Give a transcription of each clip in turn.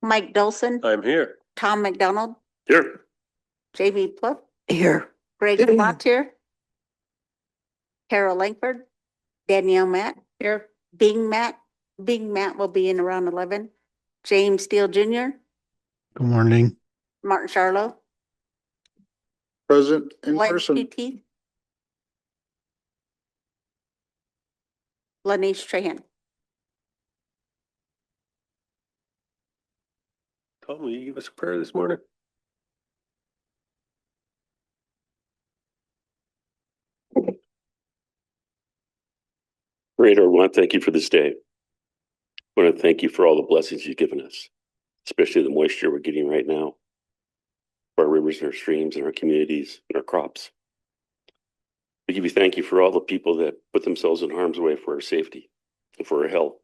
Mike Dolson, I'm here. Tom McDonald, Here. Jamie Pluff, Here. Greg Latier, Carol Langford, Danielle Matt, Here. Bing Matt will be in around 11. James Steele Jr., Good morning. Martin Charlo, Present in Glenn person. Teeth, Lanice Trahan. Tom, will you give us a prayer this morning? Creator, I want to thank you for this day. I want to thank you for all the blessings you've given us, especially the moisture we're getting right now, for our rivers and our streams and our communities and our crops. We give you thank you for all the people that put themselves in harm's way for our safety and for our health.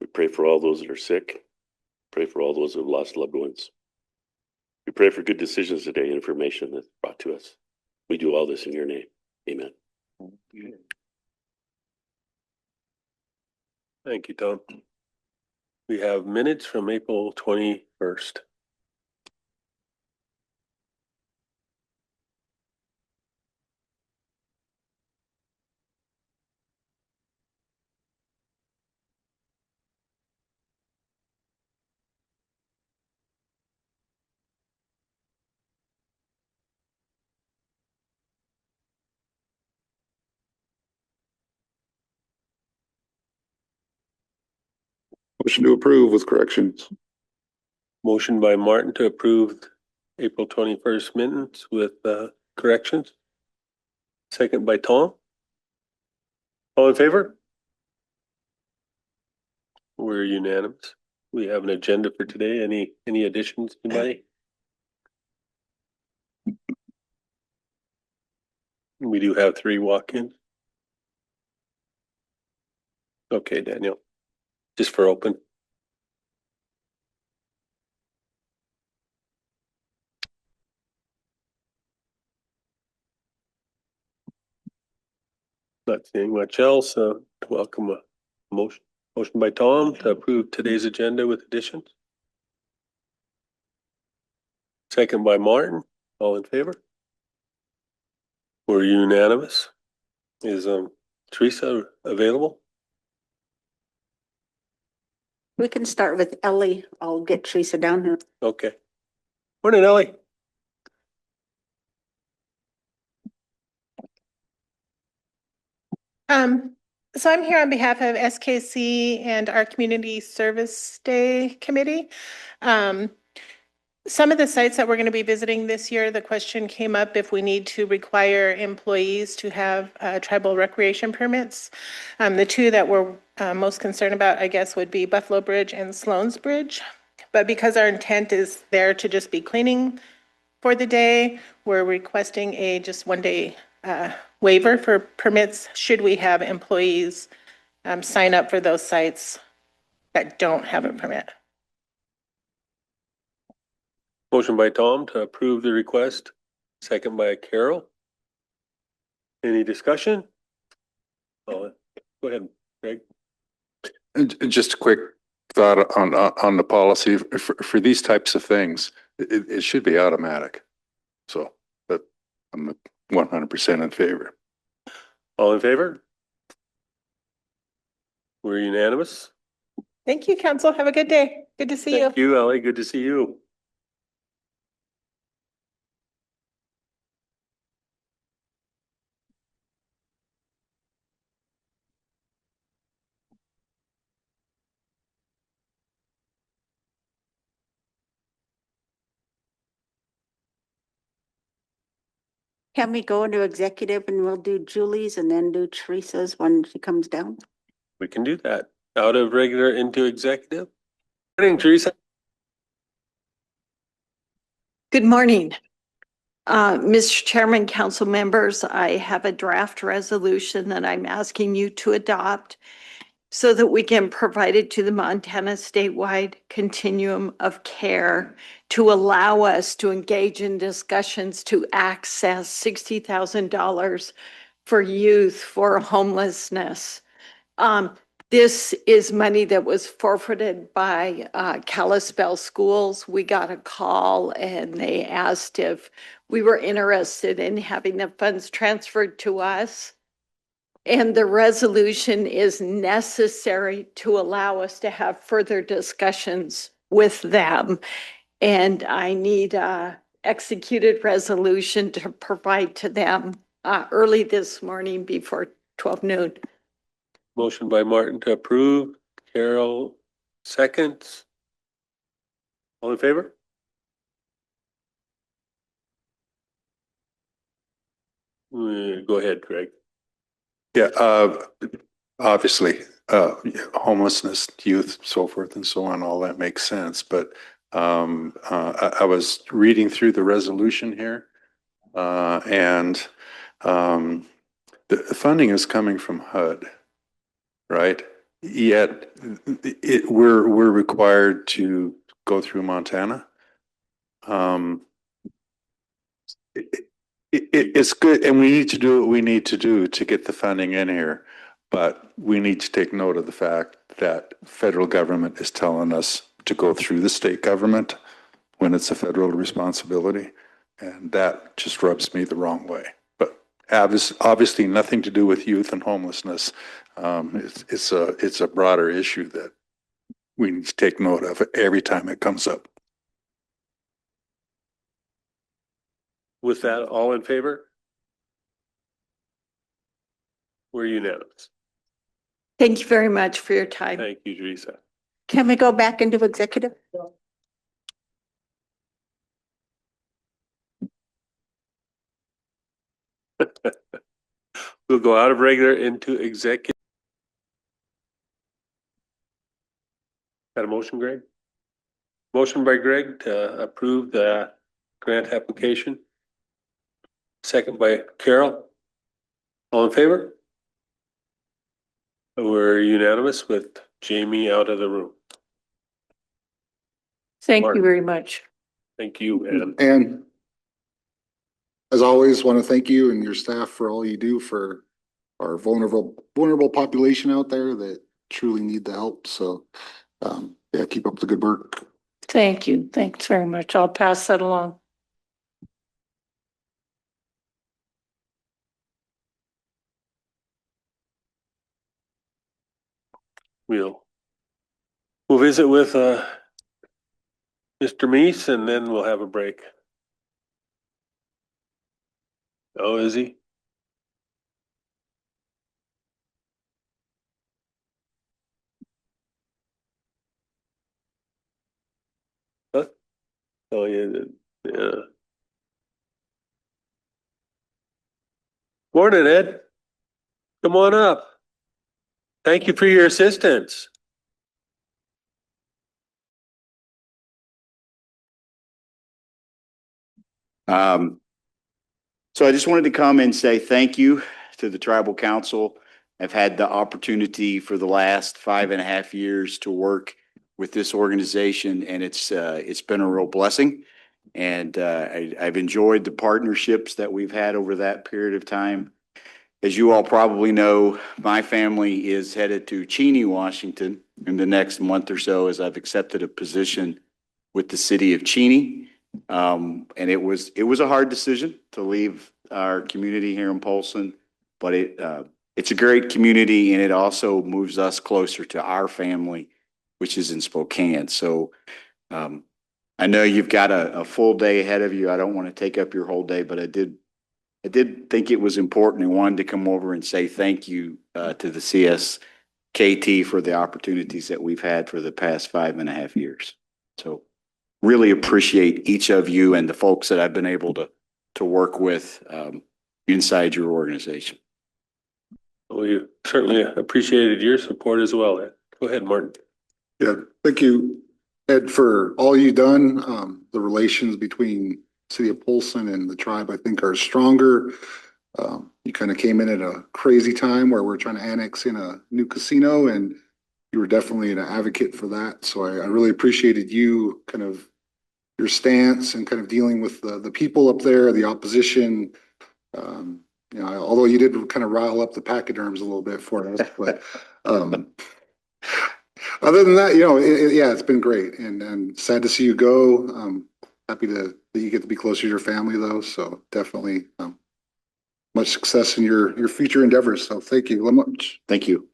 We pray for all those that are sick. Pray for all those who have lost loved ones. We pray for good decisions today and information that's brought to us. We do all this in your name. Amen. Thank you, Tom. We have minutes from April 21st. Motion to approve with corrections. Motion by Martin to approve April 21st minutes with corrections. Second by Tom. All in favor? We're unanimous. We have an agenda for today. Any additions, anybody? We do have 3 walk-ins. Okay, Daniel. Just for open. Not seeing much else. Welcome a motion. Motion by Tom to approve today's agenda with additions. Second by Martin. All in favor? We're unanimous. Is Teresa available? We can start with Ellie. I'll get Teresa down here. Okay. Morning, Ellie. So I'm here on behalf of SKC and our Community Service Day Committee. Some of the sites that we're going to be visiting this year, the question came up if we need to require employees to have tribal recreation permits. The 2 that we're most concerned about, I guess, would be Buffalo Bridge and Sloan's Bridge. But because our intent is there to just be cleaning for the day, we're requesting a just 1-day waiver for permits should we have employees sign up for those sites that don't have a permit. Motion by Tom to approve the request. Second by Carol. Any discussion? Oh, go ahead, Greg. Just a quick thought on the policy for these types of things. It should be automatic. So, but I'm 100% in favor. All in favor? We're unanimous. Thank you, Council. Have a good day. Good to see you. Thank you, Ellie. Good to see you. Can we go into executive and we'll do Julie's and then do Teresa's when she comes down? We can do that. Out of regular into executive. Morning, Teresa. Good morning. Mr. Chairman, council members, I have a draft resolution that I'm asking you to adopt so that we can provide it to the Montana statewide continuum of care to allow us to engage in discussions to access $60,000 for youth for homelessness. This is money that was forfeited by Kalispell Schools. We got a call and they asked if we were interested in having the funds transferred to us. And the resolution is necessary to allow us to have further discussions with them. And I need a executed resolution to provide to them early this morning before 12 noon. Motion by Martin to approve, Carol seconds. All in favor? Go ahead, Greg. Yeah, obviously, homelessness, youth, so forth and so on, all that makes sense. But I was reading through the resolution here, and the funding is coming from HUD, right? Yet we're required to go through Montana. It's good, and we need to do what we need to do to get the funding in here. But we need to take note of the fact that federal government is telling us to go through the state government when it's a federal responsibility. And that just rubs me the wrong way. But obviously nothing to do with youth and homelessness. It's a broader issue that we need to take note of every time it comes up. With that, all in favor? We're unanimous. Thank you very much for your time. Thank you, Teresa. Can we go back into executive? We'll go out of regular into executive. Got a motion, Greg? Motion by Greg to approve the grant application. Second by Carol. All in favor? We're unanimous with Jamie out of the room. Thank Martin. you very much. Thank you, Ann. And as always, want to thank you and your staff for all you do for our vulnerable population out there that truly need the help. So, yeah, keep up the good work. Thank you. Thanks very much. I'll pass that along. We'll visit with Mr. Meese and then we'll have a break. Oh, is he? Huh? Oh, yeah. Yeah. Morning, Ed. Come on up. Thank you for your assistance. So I just wanted to come and say thank you to the tribal council. I've had the opportunity for the last 5.5 years to work with this organization, and it's been a real blessing. And I've enjoyed the partnerships that we've had over that period of time. As you all probably know, my family is headed to Cheney, Washington in the next month or so, as I've accepted a position with the city of Cheney. And it was a hard decision to leave our community here in Polson, but it's a great community and it also moves us closer to our family, which is in Spokane. So I know you've got a full day ahead of you. I don't want to take up your whole day, but I did think it was important and wanted to come over and say thank you to the CSKT for the opportunities that we've had for the past 5.5 years. So really appreciate each of you and the folks that I've been able to work with inside your organization. We certainly appreciated your support as well, Ed. Go ahead, Martin. Yeah, thank you, Ed, for all you've done. The relations between City of Polson and the tribe, I think, are stronger. You kind of came in at a crazy time where we're trying to annex in a new casino, and you were definitely an advocate for that. So I really appreciated you, kind of your stance and kind of dealing with the people up there, the opposition. You know, although you did kind of rile up the pachyderms a little bit for us, but Other than that, yeah, it's been great and sad to see you go. Happy that you get to be closer to your family though. So definitely, much success in your future endeavors. So thank you very much. Thank you.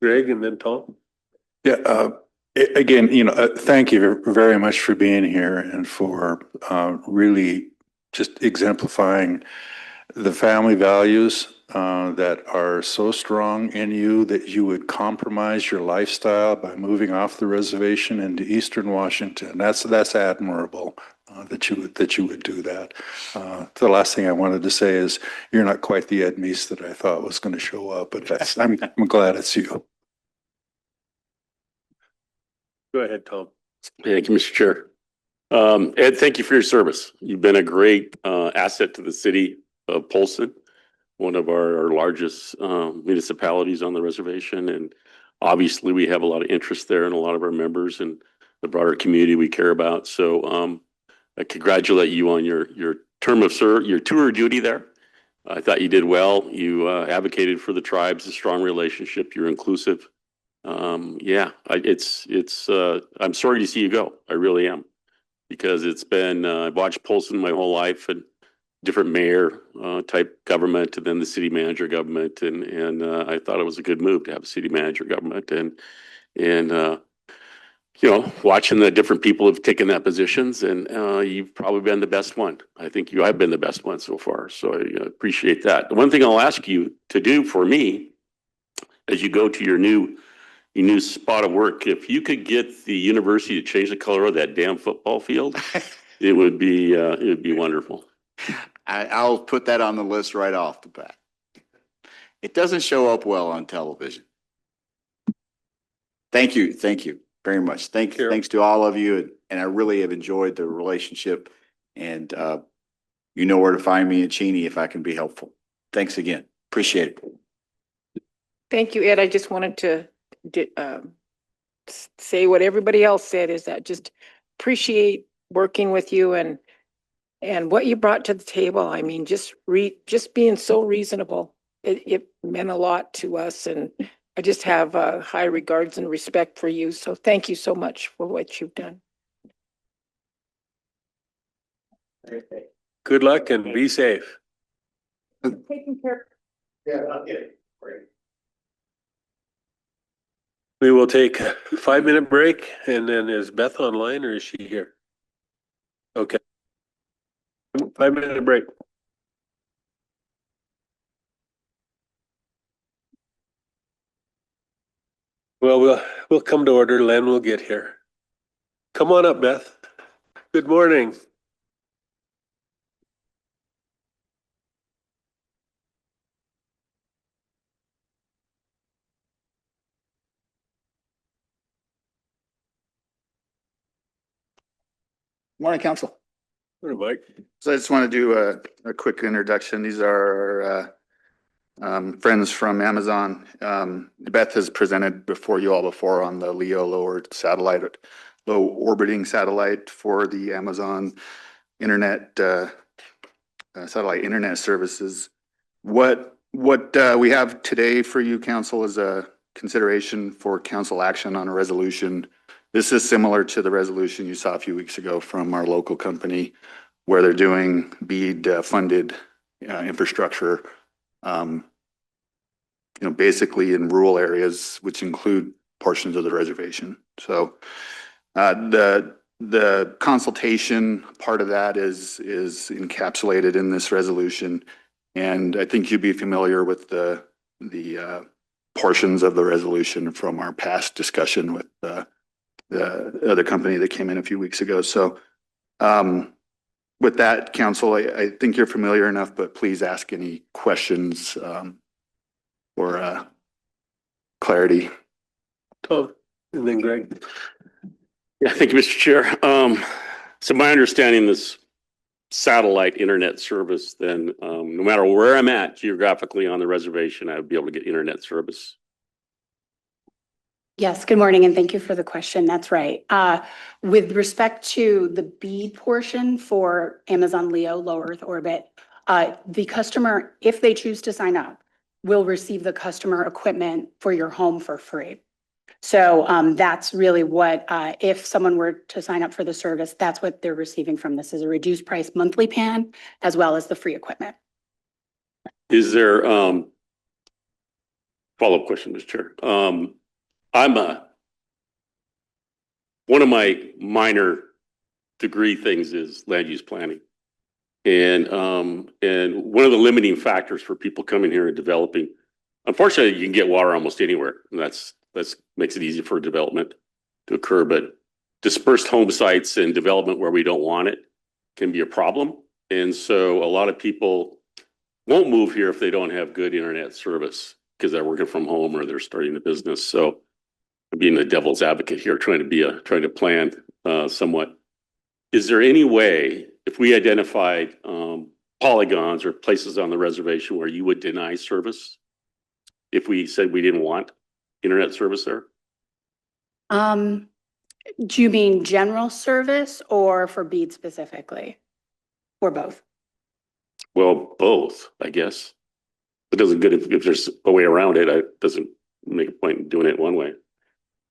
Greg and then Tom. Yeah, again, thank you very much for being here and for really just exemplifying the family values that are so strong in you that you would compromise your lifestyle by moving off the reservation into Eastern Washington. That's admirable that you would do that. The last thing I wanted to say is you're not quite the Ed Meese that I thought was going to show up, but I'm glad it's you. Go ahead, Tom. Thank you, Mr. Chair. Ed, thank you for your service. You've been a great asset to the city of Polson, one of our largest municipalities on the reservation. And obviously, we have a lot of interest there and a lot of our members and the broader community we care about. So I congratulate you on your term of your tour of duty there. I thought you did well. You advocated for the tribes, a strong relationship. You're inclusive. Yeah, I'm sorry to see you go. I really am, because it's been, I've watched Polson my whole life and different mayor type government and then the city manager government. And I thought it was a good move to have a city manager government and watching the different people have taken that positions and you've probably been the best one. I think you have been the best one so far. So I appreciate that. The one thing I'll ask you to do for me as you go to your new spot of work, if you could get the university to change the color of that damn football field, it would be wonderful. I'll put that on the list right off the bat. It doesn't show up well on television. Thank you very much. Thanks to all of you, and I really have enjoyed the relationship. And you know where to find me at Cheney if I can be helpful. Thanks again. Appreciate it. Thank you, Ed. I just wanted to say what everybody else said, is that just appreciate working with you and what you brought to the table. I mean, just being so reasonable. It meant a lot to us, and I just have high regards and respect for you. So thank you so much for what you've done. Good luck and be safe. Taking care. Yeah, okay. Great. We will take a 5-minute break, and then is Beth online or is she here? Okay. 5-minute break. Well, we'll come to order. Len will get here. Come on up, Beth. Good morning. Morning, Council. Morning, Mike. So I just want to do a quick introduction. These are our friends from Amazon. Beth has presented before you all before on the LEO low orbiting satellite for the Amazon internet satellite internet services. What we have today for you, Council, is a consideration for council action on a resolution. This is similar to the resolution you saw a few weeks ago from our local company, where they're doing BEAD funded infrastructure, basically in rural areas, which include portions of the reservation. So the consultation part of that is encapsulated in this resolution, and I think you'd be familiar with the portions of the resolution from our past discussion with the other company that came in a few weeks ago. So with that, Council, I think you're familiar enough, but please ask any questions or clarity. Tom, and then Greg. Yeah, thank you, Mr. Chair. So my understanding, this satellite internet service, then no matter where I'm at geographically on the reservation, I would be able to get internet service. Yes, good morning, and thank you for the question. That's right. With respect to the BEAD portion for Amazon LEO low Earth orbit, the customer, if they choose to sign up, will receive the customer equipment for your home for free. So that's really what, if someone were to sign up for the service, that's what they're receiving from this, is a reduced price monthly plan as well as the free equipment. Is there, follow-up question, Mr. Chair? One of my minor degree things is land use planning. And one of the limiting factors for people coming here and developing, unfortunately, you can get water almost anywhere. And that's makes it easy for development to occur. But dispersed home sites and development where we don't want it can be a problem. And so a lot of people won't move here if they don't have good internet service because they're working from home or they're starting a business. So I'm being the devil's advocate here, trying to plan somewhat. Is there any way, if we identified polygons or places on the reservation where you would deny service, if we said we didn't want internet service there? Do you mean general service or for BEAD specifically? Or both? Well, both, I guess. It doesn't good if there's a way around it. It doesn't make a point in doing it one way.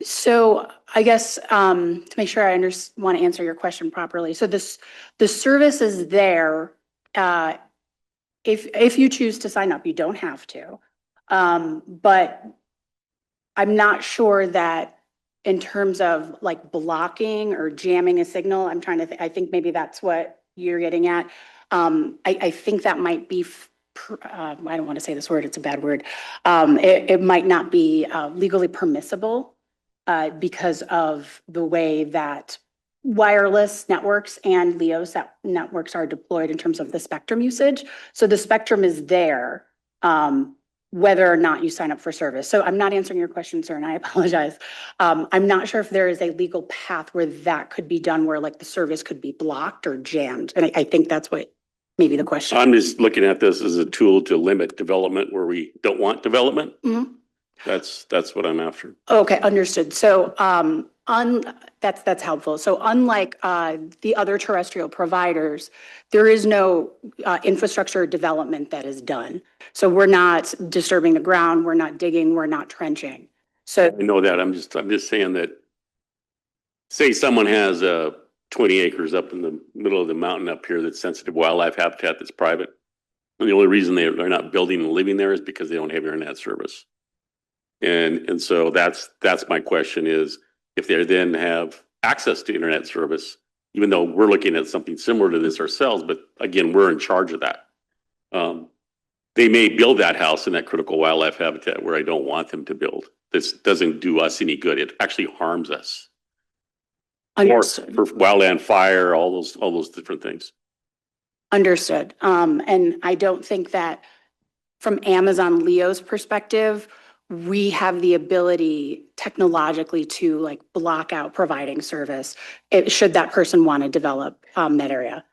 So I guess to make sure I want to answer your question properly. So the service is there. If you choose to sign up, you don't have to. But I'm not sure that in terms of like blocking or jamming a signal, I'm trying to I think maybe that's what you're getting at. I think that might be I don't want to say this word, it's a bad word. It might not be legally permissible because of the way that wireless networks and LEOs networks are deployed in terms of the spectrum usage. So the spectrum is there, whether or not you sign up for service. So I'm not answering your question, sir, and I apologize. I'm not sure if there is a legal path where that could be done, where like the service could be blocked or jammed. And I think that's what maybe the question. I'm just looking at this as a tool to limit development where we don't want development. Mhm. That's what I'm after. Okay, understood. So that's helpful. So unlike the other terrestrial providers, there is no infrastructure development that is done. So we're not disturbing the ground, we're not digging, we're not trenching. So I know that. I'm just saying that, say someone has 20 acres up in the middle of the mountain up here that's sensitive wildlife habitat that's private. And the only reason they're not building and living there is because they don't have internet service. And so that's my question is, if they then have access to internet service, even though we're looking at something similar to this ourselves, but again, we're in charge of that. They may build that house in that critical wildlife habitat where I don't want them to build. This doesn't do us any good. It actually harms us. understood. For wildland fire, all those different things. Understood. And I don't think that from Amazon Leo's perspective, we have the ability technologically to like block out providing service should that person want to develop that area.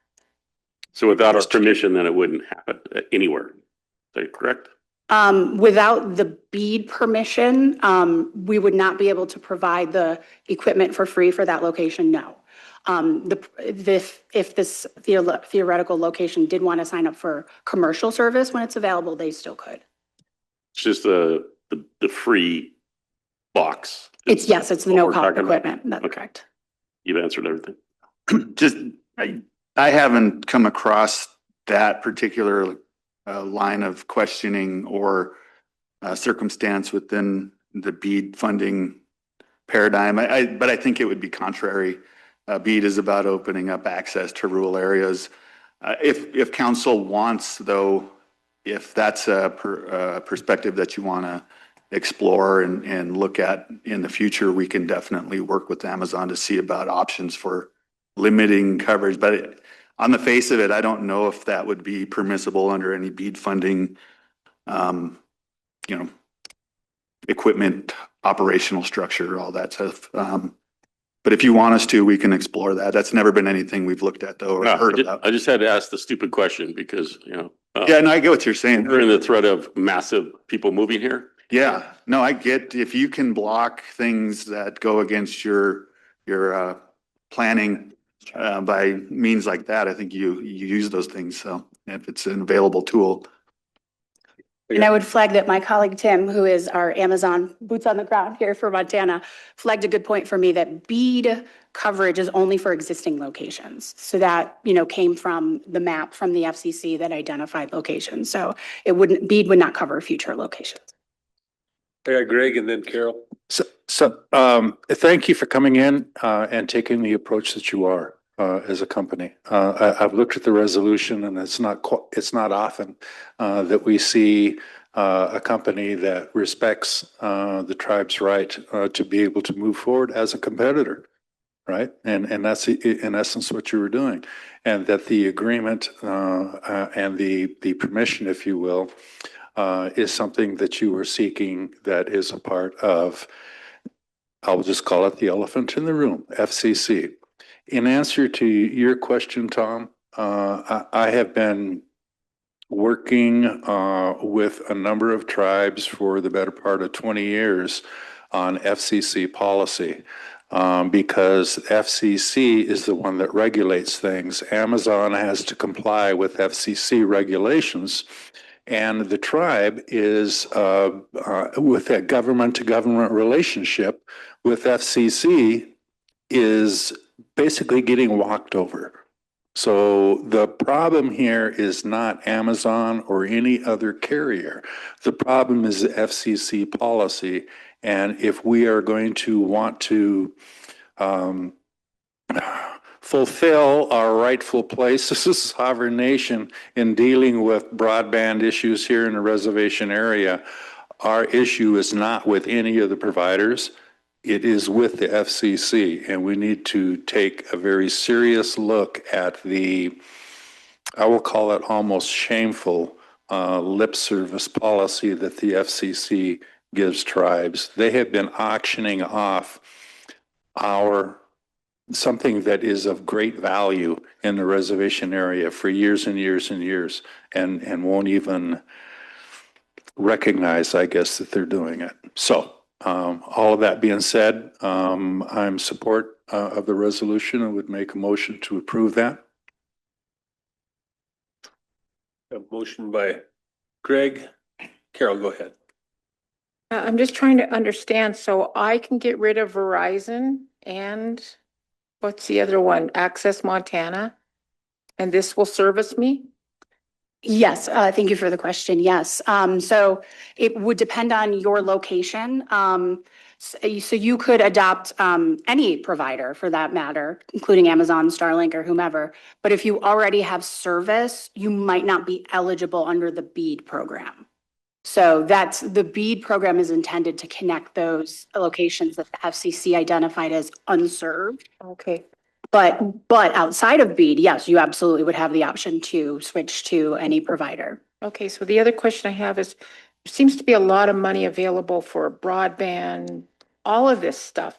So without our permission, then it wouldn't happen anywhere. Is that correct? Without the BEAD permission, we would not be able to provide the equipment for free for that location, no. If this theoretical location did want to sign up for commercial service when it's available, they still could. It's just the free box. It's the what we're no-cost talking about. equipment, that's Okay. correct. You've answered everything. Just, I haven't come across that particular line of questioning or circumstance within the BEAD funding paradigm. But I think it would be contrary. BEAD is about opening up access to rural areas. If council wants, though, if that's a perspective that you want to explore and look at in the future, we can definitely work with Amazon to see about options for limiting coverage. But on the face of it, I don't know if that would be permissible under any BEAD funding, equipment, operational structure, all that stuff. But if you want us to, we can explore that. That's never been anything we've looked at though or heard about. I just had to ask the stupid question because, Yeah, no, I get what you're saying. we're in the threat of massive people moving here. Yeah, no, I get, if you can block things that go against your planning by means like that, I think you use those things. So if it's an available tool. And I would flag that my colleague Tim, who is our Amazon boots on the ground here for Montana, flagged a good point for me that BEAD coverage is only for existing locations. So that, came from the map from the FCC that identified locations. So BEAD would not cover future locations. Yeah, Greg and then Carol. Thank you for coming in, and taking the approach that you are, as a company. I've looked at the resolution and it's not often, that we see, a company that respects, the tribe's right, to be able to move forward as a competitor. Right? And that's in essence what you were doing. And that the agreement, and the permission, if you will, is something that you were seeking that is a part of, I'll just call it the elephant in the room, FCC. In answer to your question, Tom, I have been working with a number of tribes for the better part of 20 years on FCC policy, because FCC is the one that regulates things. Amazon has to comply with FCC regulations. And the tribe is with a government-to-government relationship with FCC is basically getting walked over. So the problem here is not Amazon or any other carrier. The problem is the FCC policy. And if we are going to want to fulfill our rightful place as a sovereign nation in dealing with broadband issues here in the reservation area, our issue is not with any of the providers. It is with the FCC, and we need to take a very serious look at I will call it almost shameful, lip service policy that the FCC gives tribes. They have been auctioning off something that is of great value in the reservation area for years and years and years, and won't even recognize, I guess, that they're doing it. So all of that being said, I'm support of the resolution and would make a motion to approve that. A motion by Greg. Carol, go ahead. I'm just trying to understand. So I can get rid of Verizon and what's the other one? Access Montana? And this will service me? Yes, thank you for the question. Yes. So it would depend on your location. So you could adopt any provider for that matter, including Amazon, Starlink, or whomever. But if you already have service, you might not be eligible under the BEAD program. So the BEAD program is intended to connect those locations that the FCC identified as unserved. Okay. But outside of BEAD, yes, you absolutely would have the option to switch to any provider. Okay, so the other question I have is, there seems to be a lot of money available for broadband, all of this stuff.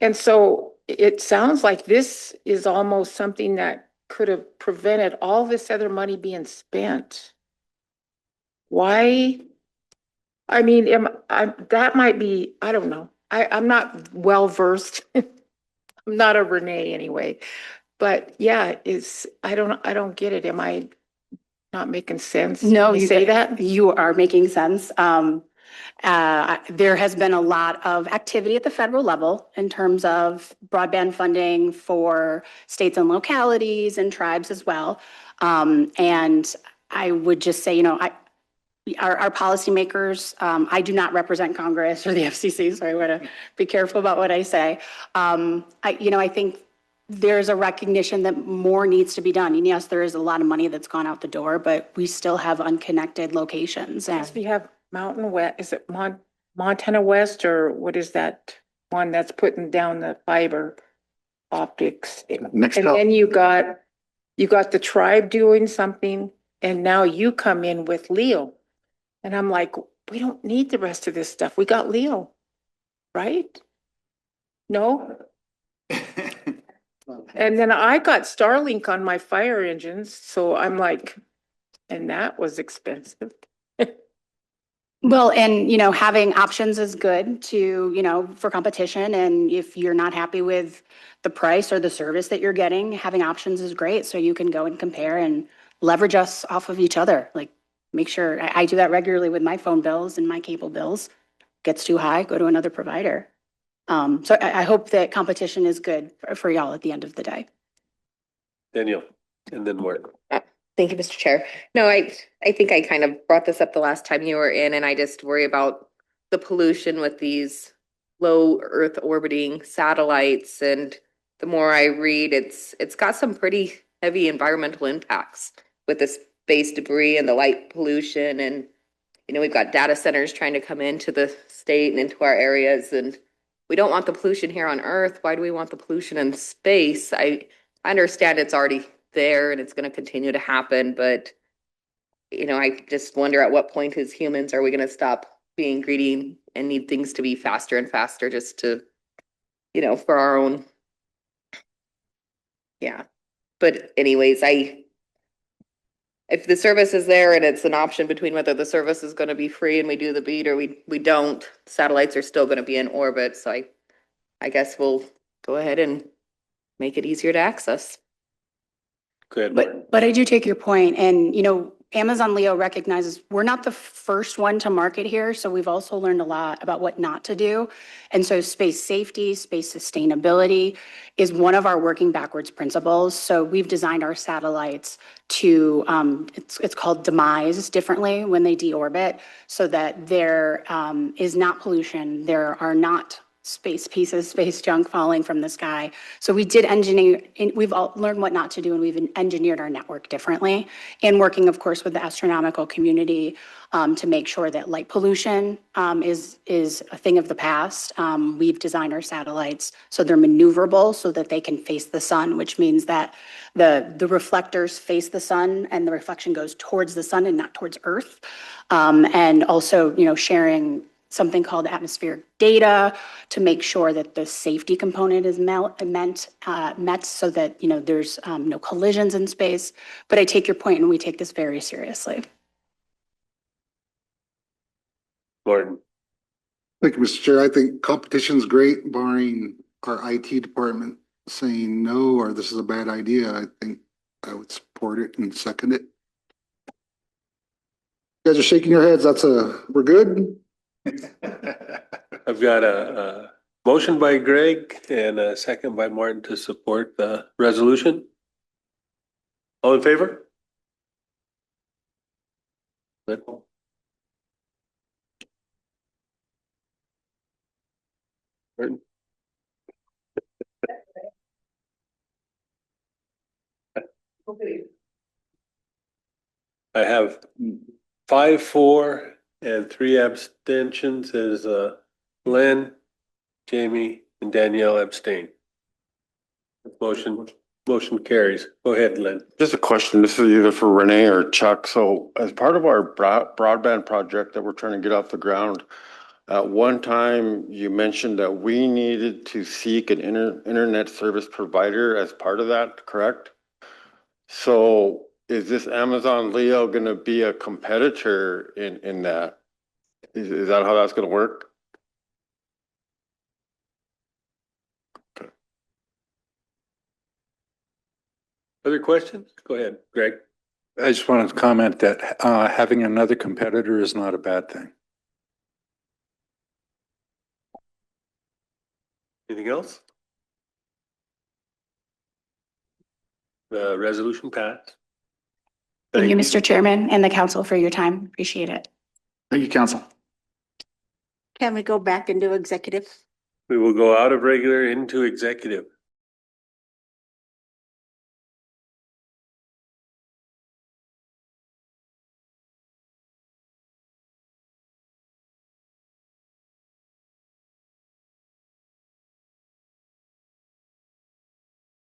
And so it sounds like this is almost something that could have prevented all this other money being spent. Why? I mean, that might be, I don't know. I'm not well versed. I'm not a Renee anyway, but yeah, I don't get it. Am I not making sense? No, you say that? You are making sense. There has been a lot of activity at the federal level in terms of broadband funding for states and localities and tribes as well. And I would just say, our policymakers, I do not represent Congress or the FCC, so I want to be careful about what I say. I think there's a recognition that more needs to be done. And yes, there is a lot of money that's gone out the door, but we still have unconnected locations. Yes, we have Mountain West, is it Montana West, or what is that one that's putting down the fiber optics? Next And up. then you got the tribe doing something, and now you come in with Leo. And I'm like, we don't need the rest of this stuff. We got Leo, right? No? And then I got Starlink on my fire engines, so I'm like, and that was expensive. Well, and, having options is good to, for competition. And if you're not happy with the price or the service that you're getting, having options is great. So you can go and compare and leverage us off of each other. Like, make sure, I do that regularly with my phone bills and my cable bills. Gets too high, go to another provider. So I hope that competition is good for y'all at the end of the day. Danielle, and then Martin. Thank you, Mr. Chair. No, I think I kind of brought this up the last time you were in, and I just worry about the pollution with these low Earth orbiting satellites. And the more I read, it's got some pretty heavy environmental impacts with the space debris and the light pollution. And, you know, we've got data centers trying to come into the state and into our areas, and we don't want the pollution here on Earth. Why do we want the pollution in space? I understand it's already there and it's going to continue to happen, but you know, I just wonder at what point as humans are we going to stop being greedy and need things to be faster and faster just to, you know, for our own. Yeah. But anyways, if the service is there and it's an option between whether the service is going to be free and we do the beat or we don't, satellites are still going to be in orbit. So I guess we'll go ahead and make it easier to access. Go ahead, Martin. But I do take your point, and you know, Amazon Leo recognizes we're not the first one to market here, so we've also learned a lot about what not to do. And so space safety, space sustainability is one of our working backwards principles. So we've designed our satellites to, it's called demise differently when they deorbit, so that there is not pollution, there are not space pieces, space junk falling from the sky. So we did engineer, we've all learned what not to do, and we've engineered our network differently, and working, of course, with the astronomical community to make sure that light pollution is a thing of the past. We've designed our satellites so they're maneuverable so that they can face the sun, which means that the reflectors face the sun and the reflection goes towards the sun and not towards Earth. And also, you know, sharing something called atmospheric data to make sure that the safety component is met so that, you know, there's no collisions in space. But I take your point, and we take this very seriously. Martin. Thank you, Mr. Chair. I think competition's great, barring our IT department saying no, or this is a bad idea. I think I would support it and second it. You guys are shaking your heads. We're good? I've got a motion by Greg and a second by Martin to support the resolution. All in favor? Martin? I have 5-4 and 3 abstentions as Len, Jamie, and Danielle abstain. Motion carries. Go ahead, Len. Just a question. This is either for Renee or Chuck. So as part of our broadband project that we're trying to get off the ground, at one time you mentioned that we needed to seek an internet service provider as part of that, correct? So is this Amazon Leo going to be a competitor in that? Is that how that's going to work? Other questions? Go ahead, Greg. I just wanted to comment that having another competitor is not a bad thing. Anything else? The resolution passed. Thank you, Mr. Chairman, and the council for your time. Appreciate it. Thank you, council. Can we go back into executive? We will go out of regular into executive.